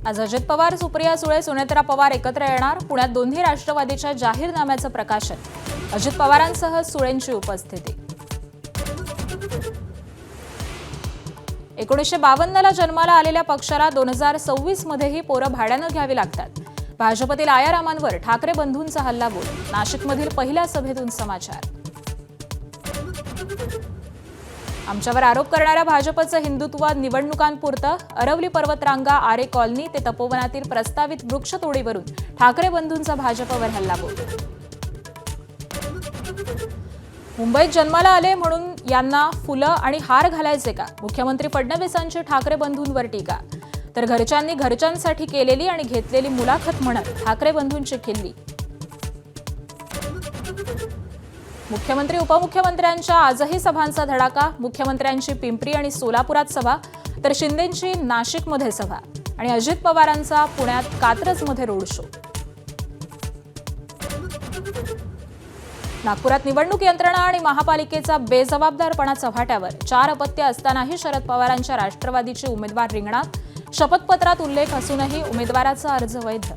आज अजित पवार, सुप्रिया सुळे, सुनेत्रा पवार एकत्र येणार. पुण्यात दोन्ही राष्ट्रवादीच्या जाहीरनाम्याचं प्रकाशन. अजित पवारांसह सुळेंची उपस्थिती. 1952ला जन्माला आलेल्या पक्षाला 2026 मध्येही पोरं भाड्यानं घ्यावी लागतात. भाजपतील आयारामांवर ठाकरे बंधूंचा हल्लाबोल. नाशिकमधील पहिल्या सभेतून समाचार. आमच्यावर आरोप करणाऱ्या भाजपचं हिंदुत्व निवडणुकांपुरतं. अरवली पर्वतरांगा, आरे कॉलनी ते तपोवनातील प्रस्तावित वृक्षतोडीवरून ठाकरे बंधूंचा भाजपवर हल्लाबोल. मुंबईत जन्माला आले म्हणून यांना फुलं आणि हार घालायचे का? मुख्यमंत्री फडणवीसांची ठाकरे बंधूंवर टीका. तर घरच्यांनी घरच्यांसाठी केलेली आणि घेतलेली मुलाखत म्हणत ठाकरे बंधूंची खिल्ली. मुख्यमंत्री उपमुख्यमंत्र्यांच्या आजही सभांचा धडाका. मुख्यमंत्र्यांची पिंपरी आणि सोलापुरात सभा, तर शिंदेंची नाशिकमध्ये सभा आणि अजित पवारांचा पुण्यात कात्रजमध्ये रोड शो. नागपुरात निवडणूक यंत्रणा आणि महापालिकेचा बेजबाबदारपणा चव्हाट्यावर. 4 अपत्य असतानाही शरद पवारांच्या राष्ट्रवादीचे उमेदवार रिंगणात. शपथपत्रात उल्लेख असूनही उमेदवाराचा अर्ज वैध.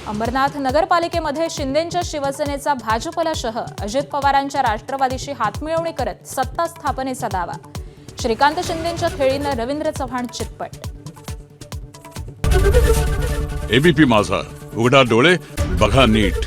अंबरनाथ नगरपालिकेमध्ये शिंदेंच्या शिवसेनेचा भाजपला शह. अजित पवारांच्या राष्ट्रवादीशी हातमिळवणी करत सत्ता स्थापनेचा दावा. श्रीकांत शिंदेंच्या खेळीनं रवींद्र चव्हाण चितपट. एबीपी माझा, उघडा डोळे बघा नीट.